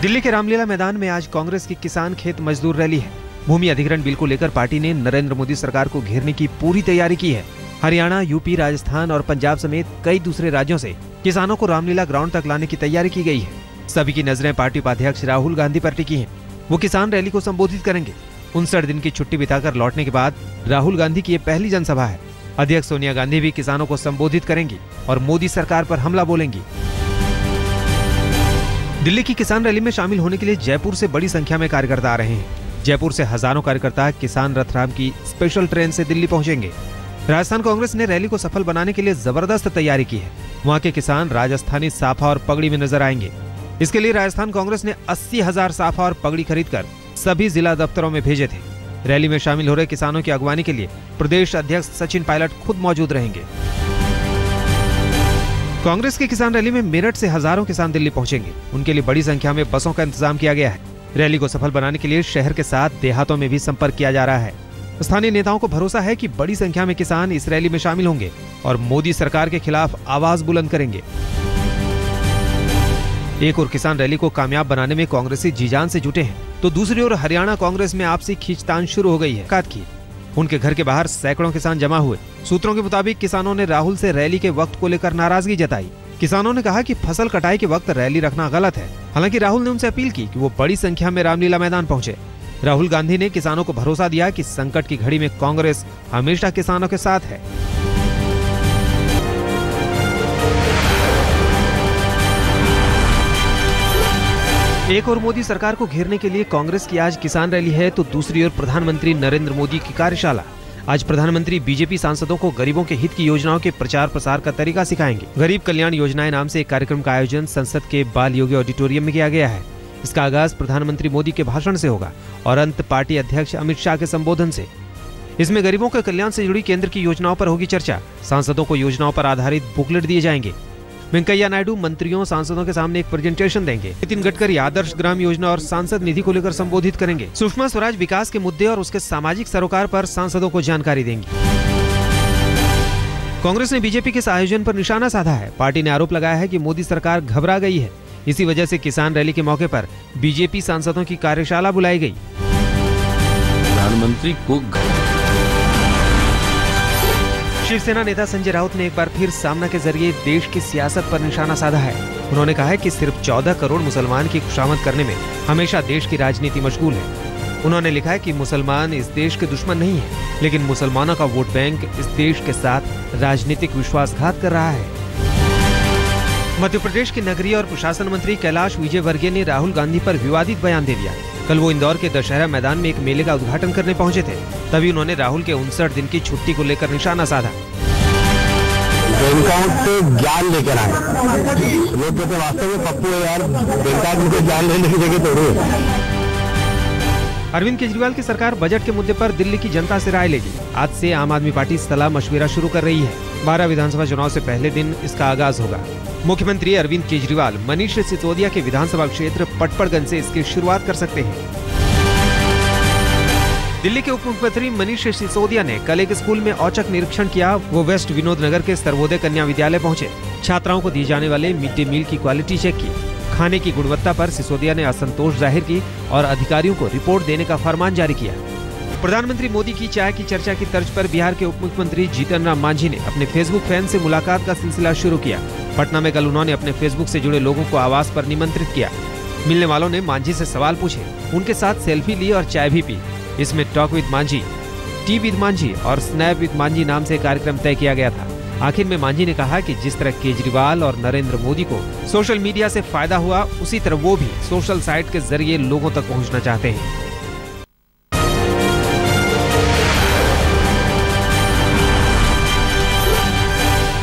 दिल्ली के रामलीला मैदान में आज कांग्रेस की किसान खेत मजदूर रैली है। भूमि अधिग्रहण बिल को लेकर पार्टी ने नरेंद्र मोदी सरकार को घेरने की पूरी तैयारी की है। हरियाणा, यूपी, राजस्थान और पंजाब समेत कई दूसरे राज्यों से किसानों को रामलीला ग्राउंड तक लाने की तैयारी की गई है। सभी की नजरें पार्टी उपाध्यक्ष राहुल गांधी पर टिकी हैं। वो किसान रैली को संबोधित करेंगे। 59 दिन की छुट्टी बिताकर लौटने के बाद राहुल गांधी की ये पहली जनसभा है। अध्यक्ष सोनिया गांधी भी किसानों को संबोधित करेंगी और मोदी सरकार पर हमला बोलेंगी। दिल्ली की किसान रैली में शामिल होने के लिए जयपुर से बड़ी संख्या में कार्यकर्ता आ रहे हैं। जयपुर से हजारों कार्यकर्ता किसान रथराम की स्पेशल ट्रेन से दिल्ली पहुंचेंगे। राजस्थान कांग्रेस ने रैली को सफल बनाने के लिए जबरदस्त तैयारी की है। वहां के किसान राजस्थानी साफा और पगड़ी में नजर आएंगे। इसके लिए राजस्थान कांग्रेस ने 80,000 साफा और पगड़ी खरीदकर सभी जिला दफ्तरों में भेजे थे। रैली में शामिल हो रहे किसानों की अगवानी के लिए प्रदेश अध्यक्ष सचिन पायलट खुद मौजूद रहेंगे। कांग्रेस की किसान रैली में मेरठ से हजारों किसान दिल्ली पहुंचेंगे। उनके लिए बड़ी संख्या में बसों का इंतजाम किया गया है। रैली को सफल बनाने के लिए शहर के साथ देहातों में भी संपर्क किया जा रहा है। स्थानीय नेताओं को भरोसा है कि बड़ी संख्या में किसान इस रैली में शामिल होंगे और मोदी सरकार के खिलाफ आवाज बुलंद करेंगे। एक और किसान रैली को कामयाब बनाने में कांग्रेसी जी-जान से जुटे हैं, तो दूसरी ओर हरियाणा कांग्रेस में आपसी खींचतान शुरू हो गई है। उनके घर के बाहर सैकड़ों किसान जमा हुए। सूत्रों के मुताबिक किसानों ने राहुल से रैली के वक्त को लेकर नाराजगी जताई। किसानों ने कहा कि फसल कटाई के वक्त रैली रखना गलत है। हालांकि राहुल ने उनसे अपील की कि वो बड़ी संख्या में रामलीला मैदान पहुंचे। राहुल गांधी ने किसानों को भरोसा दिया कि संकट की घड़ी में कांग्रेस हमेशा किसानों के साथ है। एक और मोदी सरकार को घेरने के लिए कांग्रेस की आज किसान रैली है, तो दूसरी ओर प्रधानमंत्री नरेंद्र मोदी की कार्यशाला। आज प्रधानमंत्री बीजेपी सांसदों को गरीबों के हित की योजनाओं के प्रचार प्रसार का तरीका सिखाएंगे। गरीब कल्याण योजनाएं नाम से एक कार्यक्रम का आयोजन संसद के बाल योगी ऑडिटोरियम में किया गया है। इसका आगाज प्रधानमंत्री मोदी के भाषण से होगा और अंत पार्टी अध्यक्ष अमित शाह के संबोधन से। इसमें गरीबों के कल्याण से जुड़ी केंद्र की योजनाओं पर होगी चर्चा। सांसदों को योजनाओं पर आधारित बुकलेट दिए जाएंगे। वेंकैया नायडू मंत्रियों सांसदों के सामने एक प्रेजेंटेशन देंगे। नितिन गडकरी आदर्श ग्राम योजना और सांसद निधि को लेकर संबोधित करेंगे। सुषमा स्वराज विकास के मुद्दे और उसके सामाजिक सरोकार पर सांसदों को जानकारी देंगी। कांग्रेस ने बीजेपी के इस आयोजन पर निशाना साधा है। पार्टी ने आरोप लगाया है कि मोदी सरकार घबरा गई है। इसी वजह से किसान रैली के मौके पर बीजेपी सांसदों की कार्यशाला बुलाई गई। प्रधानमंत्री को शिवसेना नेता संजय राउत ने एक बार फिर सामना के जरिए देश की सियासत पर निशाना साधा है। उन्होंने कहा है कि सिर्फ 14 करोड़ मुसलमान की खुशामद करने में हमेशा देश की राजनीति मशगूल है। उन्होंने लिखा है कि मुसलमान इस देश के दुश्मन नहीं है, लेकिन मुसलमानों का वोट बैंक इस देश के साथ राजनीतिक विश्वासघात कर रहा है। मध्य प्रदेश के नगरीय और प्रशासन मंत्री कैलाश विजयवर्गीय ने राहुल गांधी पर विवादित बयान दे दिया। कल वो इंदौर के दशहरा मैदान में एक मेले का उद्घाटन करने पहुंचे थे, तभी उन्होंने राहुल के 59 दिन की छुट्टी को लेकर निशाना साधा। ज्ञान लेकर आए लोग कहते वास्तव में पप्पू है यार, मुझे ज्ञान लेने की जगह थोड़ी है। अरविंद केजरीवाल की सरकार बजट के मुद्दे पर दिल्ली की जनता से राय लेगी। आज से आम आदमी पार्टी सलाह मशविरा शुरू कर रही है। 12 विधानसभा चुनाव से पहले दिन इसका आगाज होगा। मुख्यमंत्री अरविंद केजरीवाल मनीष सिसोदिया के विधानसभा क्षेत्र पटपड़गंज से इसकी शुरुआत कर सकते हैं। दिल्ली के उप मुख्यमंत्री मनीष सिसोदिया ने कल एक स्कूल में औचक निरीक्षण किया। वो वेस्ट विनोद नगर के सर्वोदय कन्या विद्यालय पहुंचे। छात्राओं को दी जाने वाले मिड डे मील की क्वालिटी चेक की। खाने की गुणवत्ता पर सिसोदिया ने असंतोष जाहिर की और अधिकारियों को रिपोर्ट देने का फरमान जारी किया। प्रधानमंत्री मोदी की चाय की चर्चा की तर्ज पर बिहार के उप मुख्यमंत्री जीतन राम मांझी ने अपने फेसबुक फैन से मुलाकात का सिलसिला शुरू किया। पटना में कल उन्होंने अपने फेसबुक से जुड़े लोगों को आवास पर निमंत्रित किया। मिलने वालों ने मांझी से सवाल पूछे, उनके साथ सेल्फी ली और चाय भी पी। इसमें talk with Manjhi, T with Manjhi और स्नैप विद मांझी नाम से कार्यक्रम तय किया गया था। आखिर में मांझी ने कहा कि जिस तरह केजरीवाल और नरेंद्र मोदी को सोशल मीडिया से फायदा हुआ, उसी तरह वो भी सोशल साइट के जरिए लोगों तक पहुंचना चाहते हैं।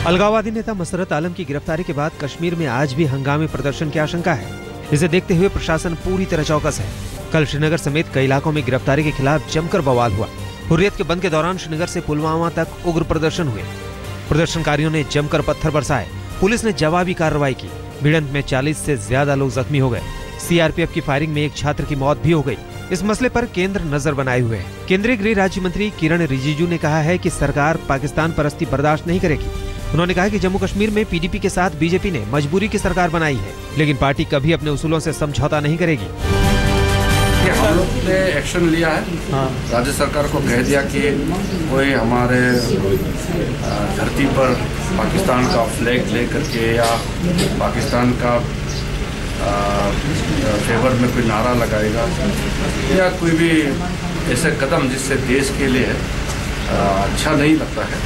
अलगाववादी नेता मसरत आलम की गिरफ्तारी के बाद कश्मीर में आज भी हंगामी प्रदर्शन की आशंका है। इसे देखते हुए प्रशासन पूरी तरह चौकस है। कल श्रीनगर समेत कई इलाकों में गिरफ्तारी के खिलाफ जमकर बवाल हुआ। हुर्रियत के बंद के दौरान श्रीनगर से पुलवामा तक उग्र प्रदर्शन हुए। प्रदर्शनकारियों ने जमकर पत्थर बरसाए। पुलिस ने जवाबी कार्रवाई की। भिड़ंत में 40 से ज्यादा लोग जख्मी हो गए। सीआरपीएफ की फायरिंग में एक छात्र की मौत भी हो गई। इस मसले पर केंद्र नजर बनाए हुए है। केंद्रीय गृह राज्य मंत्री किरण रिजिजू ने कहा है कि सरकार पाकिस्तान परस्ती बर्दाश्त नहीं करेगी। उन्होंने कहा कि जम्मू कश्मीर में पीडीपी के साथ बीजेपी ने मजबूरी की सरकार बनाई है, लेकिन पार्टी कभी अपने उसूलों से समझौता नहीं करेगी। हम लोग ने एक्शन लिया है, राज्य सरकार को कह दिया कि कोई हमारे धरती पर पाकिस्तान का फ्लैग ले करके या पाकिस्तान का फेवर में कोई नारा लगाएगा या कोई भी ऐसे कदम जिससे देश के लिए अच्छा नहीं लगता है।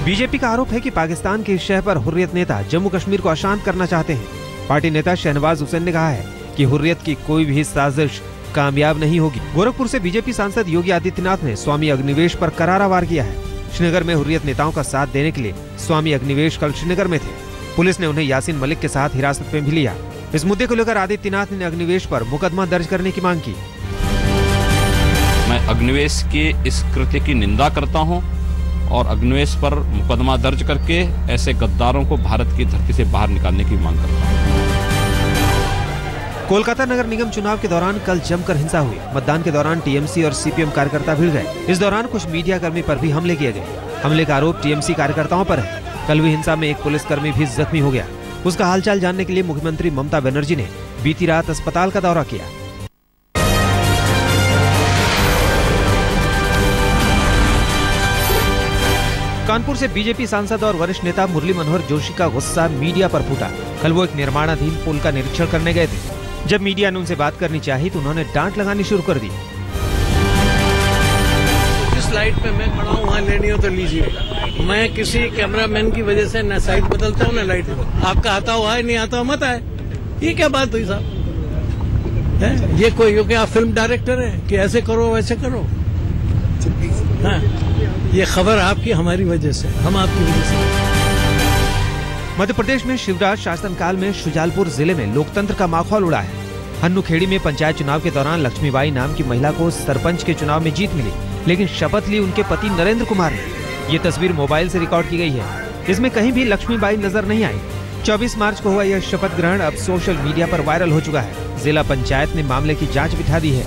बीजेपी का आरोप है कि पाकिस्तान के इस शह पर हुर्रियत नेता जम्मू कश्मीर को अशांत करना चाहते हैं। पार्टी नेता शहनवाज हुसैन ने कहा है कि हुर्रियत की कोई भी साजिश कामयाब नहीं होगी। गोरखपुर से बीजेपी सांसद योगी आदित्यनाथ ने स्वामी अग्निवेश पर करारा वार किया है। श्रीनगर में हुर्रियत नेताओं का साथ देने के लिए स्वामी अग्निवेश कल श्रीनगर में थे। पुलिस ने उन्हें यासीन मलिक के साथ हिरासत में भी लिया। इस मुद्दे को लेकर आदित्यनाथ ने अग्निवेश पर मुकदमा दर्ज करने की मांग की। मैं अग्निवेश के इस कृत्य की निंदा करता हूं और अग्निवेश पर मुकदमा दर्ज करके ऐसे गद्दारों को भारत की धरती से बाहर निकालने की मांग करता हूं। कोलकाता नगर निगम चुनाव के दौरान कल जमकर हिंसा हुई। मतदान के दौरान टीएमसी और सीपीएम कार्यकर्ता भिड़ गए। इस दौरान कुछ मीडिया कर्मी पर भी हमले किए गए। हमले का आरोप टीएमसी कार्यकर्ताओं पर है। कल हुई हिंसा में एक पुलिसकर्मी भी जख्मी हो गया। उसका हालचाल जानने के लिए मुख्यमंत्री ममता बनर्जी ने बीती रात अस्पताल का दौरा किया। कानपुर से बीजेपी सांसद और वरिष्ठ नेता मुरली मनोहर जोशी का गुस्सा मीडिया पर फूटा। कल वो एक निर्माणाधीन पुल का निरीक्षण करने गए थे। जब मीडिया ने उनसे बात करनी चाहिए तो उन्होंने डांट लगानी शुरू कर दी। जिस लाइट पे मैं खड़ा हूँ वहाँ लेनी हो तो लीजिए। मैं किसी कैमरामैन की वजह से न साइड बदलता हूँ न लाइट। आपका आता हुआ है, नहीं आता हुआ मत आए। ये क्या बात हुई साहब? ये कोई क्योंकि आप फिल्म डायरेक्टर है कि ऐसे करो वैसे करो? हाँ, ये खबर आपकी हमारी वजह से, हम आपकी वजह से। मध्य प्रदेश में शिवराज शासनकाल में शुजालपुर जिले में लोकतंत्र का माहौल उड़ा है। हन्नूखेड़ी में पंचायत चुनाव के दौरान लक्ष्मीबाई नाम की महिला को सरपंच के चुनाव में जीत मिली, लेकिन शपथ ली उनके पति नरेंद्र कुमार ने। ये तस्वीर मोबाइल से रिकॉर्ड की गई है। इसमें कहीं भी लक्ष्मीबाई नजर नहीं आई। 24 मार्च को हुआ यह शपथ ग्रहण अब सोशल मीडिया पर वायरल हो चुका है। जिला पंचायत ने मामले की जांच बिठा दी है।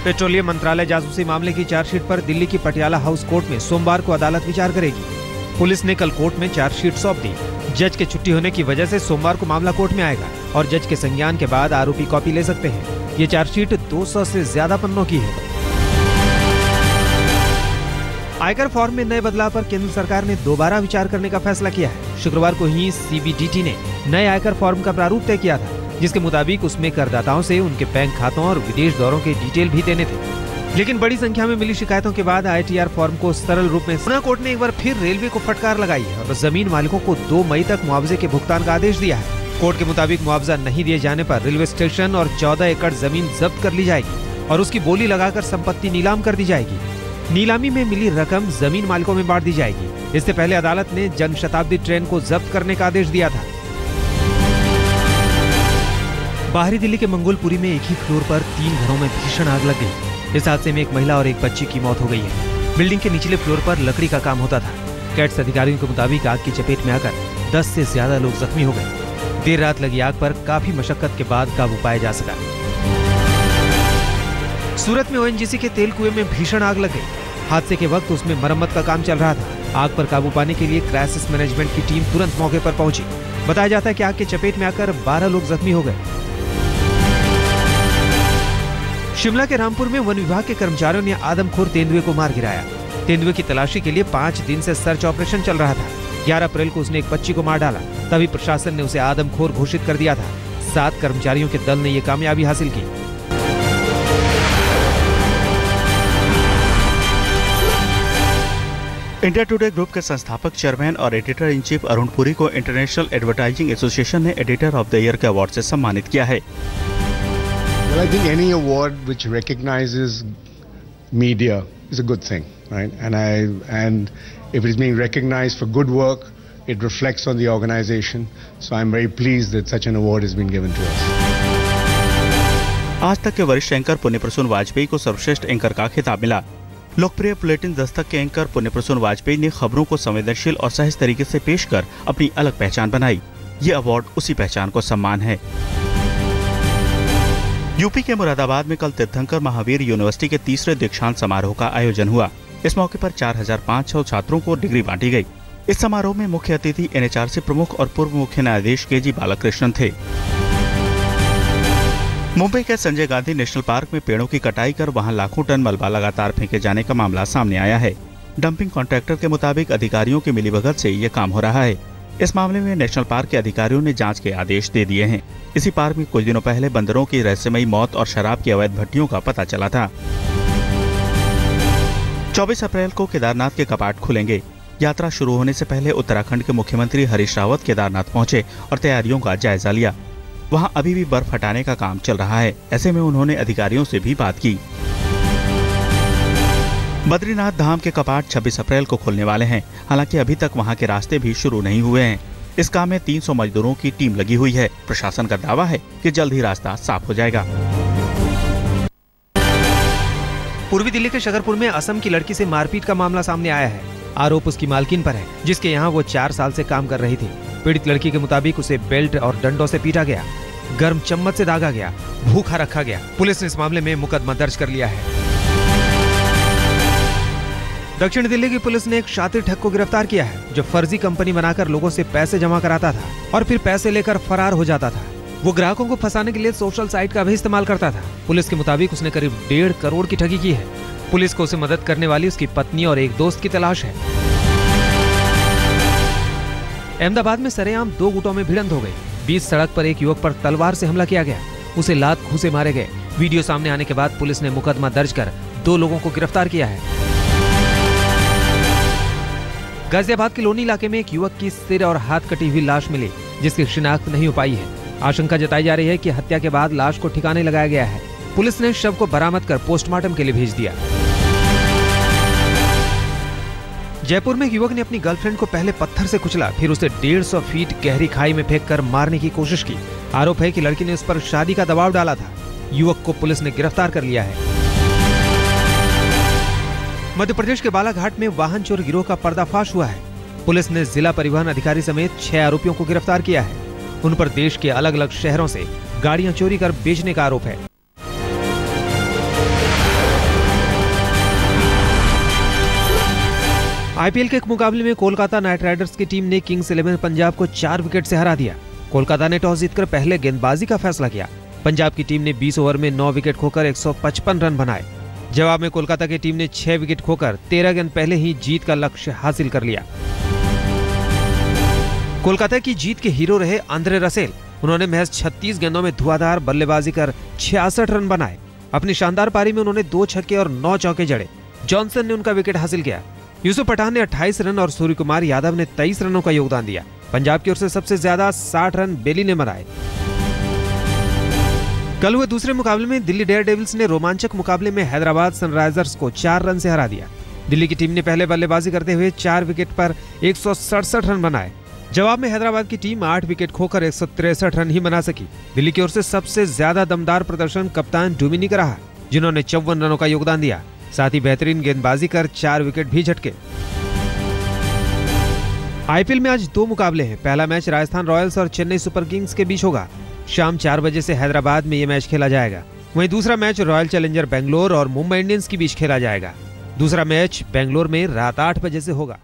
पेट्रोलियम मंत्रालय जासूसी मामले की चार्जशीट पर दिल्ली की पटियाला हाउस कोर्ट में सोमवार को अदालत विचार करेगी। पुलिस ने कल कोर्ट में चार्जशीट सौंप दी। जज के छुट्टी होने की वजह से सोमवार को मामला कोर्ट में आएगा और जज के संज्ञान के बाद आरोपी कॉपी ले सकते हैं। ये चार्जशीट 200 से ज्यादा पन्नों की है। आयकर फॉर्म में नए बदलाव पर केंद्र सरकार ने दोबारा विचार करने का फैसला किया है। शुक्रवार को ही सीबीडीटी ने नए आयकर फॉर्म का प्रारूप तय किया था, जिसके मुताबिक उसमें करदाताओं से उनके बैंक खातों और विदेश दौरों के डिटेल भी देने थे। लेकिन बड़ी संख्या में मिली शिकायतों के बाद आईटीआर फॉर्म को सरल रूप में पुनः कोर्ट ने एक बार फिर रेलवे को फटकार लगाई है और जमीन मालिकों को 2 मई तक मुआवजे के भुगतान का आदेश दिया है। कोर्ट के मुताबिक मुआवजा नहीं दिए जाने पर रेलवे स्टेशन और 14 एकड़ जमीन जब्त कर ली जाएगी और उसकी बोली लगाकर संपत्ति नीलाम कर दी जाएगी। नीलामी में मिली रकम जमीन मालिकों में बांट दी जाएगी। इससे पहले अदालत ने जनशताब्दी ट्रेन को जब्त करने का आदेश दिया था। बाहरी दिल्ली के मंगोलपुरी में एक ही फ्लोर पर 3 घरों में भीषण आग लग गई। इस हादसे में एक महिला और एक बच्ची की मौत हो गई है। बिल्डिंग के निचले फ्लोर पर लकड़ी का काम होता था। कैट्स अधिकारियों के मुताबिक आग की चपेट में आकर 10 से ज्यादा लोग जख्मी हो गए। देर रात लगी आग पर काफी मशक्कत के बाद काबू पाया जा सका। सूरत में ओएनजीसी के तेल कुएं में भीषण आग लग गई। हादसे के वक्त उसमें मरम्मत का काम चल रहा था। आग पर काबू पाने के लिए क्राइसिस मैनेजमेंट की टीम तुरंत मौके पर पहुंची। बताया जाता है कि आग की चपेट में आकर 12 लोग जख्मी हो गए। शिमला के रामपुर में वन विभाग के कर्मचारियों ने आदमखोर तेंदुए को मार गिराया। तेंदुए की तलाशी के लिए 5 दिन से सर्च ऑपरेशन चल रहा था। 11 अप्रैल को उसने एक बच्ची को मार डाला। तभी प्रशासन ने उसे आदमखोर घोषित कर दिया था। 7 कर्मचारियों के दल ने ये कामयाबी हासिल की। इंडिया टुडे ग्रुप के संस्थापक चेयरमैन और editor in chief Arun Puri को इंटरनेशनल एडवर्टाइजिंग एसोसिएशन ने एडिटर ऑफ द ईयर के अवार्ड से सम्मानित किया है। Well, I think any award which recognizes media is a good thing, right? And if it is being recognized for good work, it reflects on the organization. So I'm very pleased that such an award has been given to us. आज तक के वरिष्ठ anchor पुण्य प्रसून वाजपेयी को सर्वश्रेष्ठ anchor का खिताब मिला। लोकप्रिय बुलेटिन दस्तक के एंकर पुण्य प्रसून वाजपेयी ने खबरों को संवेदनशील और सहज तरीके से पेश कर अपनी अलग पहचान बनाई। ये अवार्ड उसी पहचान को सम्मान है। यूपी के मुरादाबाद में कल तीर्थंकर महावीर यूनिवर्सिटी के 3रे दीक्षांत समारोह का आयोजन हुआ। इस मौके पर 4500 छात्रों को डिग्री बांटी गई। इस समारोह में मुख्य अतिथि NHRC प्रमुख और पूर्व मुख्य न्यायाधीश KG बालाकृष्णन थे। मुंबई के संजय गांधी नेशनल पार्क में पेड़ों की कटाई कर वहां लाखों टन मलबा लगातार फेंके जाने का मामला सामने आया है। डंपिंग कॉन्ट्रैक्टर के मुताबिक अधिकारियों की मिलीभगत से ये काम हो रहा है। इस मामले में नेशनल पार्क के अधिकारियों ने जांच के आदेश दे दिए हैं। इसी पार्क में कुछ दिनों पहले बंदरों की रहस्यमयी मौत और शराब की अवैध भट्टियों का पता चला था। 24 अप्रैल को केदारनाथ के कपाट खुलेंगे। यात्रा शुरू होने से पहले उत्तराखंड के मुख्यमंत्री हरीश रावत केदारनाथ पहुंचे और तैयारियों का जायजा लिया। वहां अभी भी बर्फ हटाने का काम चल रहा है। ऐसे में उन्होंने अधिकारियों से भी बात की। बद्रीनाथ धाम के कपाट 26 अप्रैल को खुलने वाले हैं। हालांकि अभी तक वहां के रास्ते भी शुरू नहीं हुए हैं। इस काम में 300 मजदूरों की टीम लगी हुई है। प्रशासन का दावा है कि जल्द ही रास्ता साफ हो जाएगा। पूर्वी दिल्ली के शकरपुर में असम की लड़की से मारपीट का मामला सामने आया है। आरोप उसकी मालकिन पर है, जिसके यहाँ वो 4 साल से काम कर रही थी। पीड़ित लड़की के मुताबिक उसे बेल्ट और डंडों से पीटा गया, गर्म चम्मच से दागा गया, भूखा रखा गया। पुलिस ने इस मामले में मुकदमा दर्ज कर लिया है। दक्षिण दिल्ली की पुलिस ने एक शातिर ठग को गिरफ्तार किया है, जो फर्जी कंपनी बनाकर लोगों से पैसे जमा कराता था और फिर पैसे लेकर फरार हो जाता था। वो ग्राहकों को फंसाने के लिए सोशल साइट का भी इस्तेमाल करता था। पुलिस के मुताबिक उसने करीब 1.5 करोड़ की ठगी की है। पुलिस को उसे मदद करने वाली उसकी पत्नी और एक दोस्त की तलाश है। अहमदाबाद में सरेआम 2 गुटों में भिड़ंत हो गई। बीच सड़क पर एक युवक पर तलवार से हमला किया गया, उसे लात घूंसे मारे गए। वीडियो सामने आने के बाद पुलिस ने मुकदमा दर्ज कर 2 लोगों को गिरफ्तार किया है। गाजियाबाद के लोनी इलाके में एक युवक की सिर और हाथ कटी हुई लाश मिली, जिसकी शिनाख्त नहीं हो पाई है। आशंका जताई जा रही है कि हत्या के बाद लाश को ठिकाने लगाया गया है। पुलिस ने शव को बरामद कर पोस्टमार्टम के लिए भेज दिया। जयपुर में एक युवक ने अपनी गर्लफ्रेंड को पहले पत्थर से कुचला, फिर उसे 150 फीट गहरी खाई में फेंककर मारने की कोशिश की। आरोप है कि लड़की ने उस पर शादी का दबाव डाला था। युवक को पुलिस ने गिरफ्तार कर लिया है। मध्य प्रदेश के बालाघाट में वाहन चोर गिरोह का पर्दाफाश हुआ है। पुलिस ने जिला परिवहन अधिकारी समेत 6 आरोपियों को गिरफ्तार किया है। उन पर देश के अलग अलग शहरों से गाड़ियां चोरी कर बेचने का आरोप है। IPL के एक मुकाबले में कोलकाता नाइट राइडर्स की टीम ने किंग्स 11 पंजाब को 4 विकेट से हरा दिया। कोलकाता ने टॉस जीतकर पहले गेंदबाजी का फैसला किया। पंजाब की टीम ने 20 ओवर में 9 विकेट खोकर 155 रन बनाए। जवाब में कोलकाता की टीम ने 6 विकेट खोकर 13 गेंद पहले ही जीत का लक्ष्य हासिल कर लिया। कोलकाता की जीत के हीरो रहे आंद्रे रसेल। उन्होंने महज 36 गेंदों में धुआंधार बल्लेबाजी कर 66 रन बनाए। अपनी शानदार पारी में उन्होंने 2 छक्के और 9 चौके जड़े। जॉनसन ने उनका विकेट हासिल किया। यूसुफ पठान ने 28 रन और सूर्य कुमार यादव ने 23 रनों का योगदान दिया। पंजाब की ओर से सबसे ज्यादा 60 रन बेली ने बनाए। कल हुए दूसरे मुकाबले में दिल्ली डेयरडेविल्स ने रोमांचक मुकाबले में हैदराबाद सनराइजर्स को 4 रन से हरा दिया। दिल्ली की टीम ने पहले बल्लेबाजी करते हुए 4 विकेट पर 167 रन बनाए। जवाब में हैदराबाद की टीम 8 विकेट खोकर 163 रन ही बना सकी। दिल्ली की ओर से सबसे ज्यादा दमदार प्रदर्शन कप्तान डुमिनी का रहा, जिन्होंने 54 रनों का योगदान दिया। साथ ही बेहतरीन गेंदबाजी कर 4 विकेट भी झटके। IPL में आज 2 मुकाबले हैं। पहला मैच राजस्थान रॉयल्स और चेन्नई सुपर किंग्स के बीच होगा। शाम 4 बजे से हैदराबाद में यह मैच खेला जाएगा। वहीं दूसरा मैच रॉयल चैलेंजर बेंगलोर और मुंबई इंडियंस के बीच खेला जाएगा। दूसरा मैच बेंगलोर में रात 8 बजे से होगा।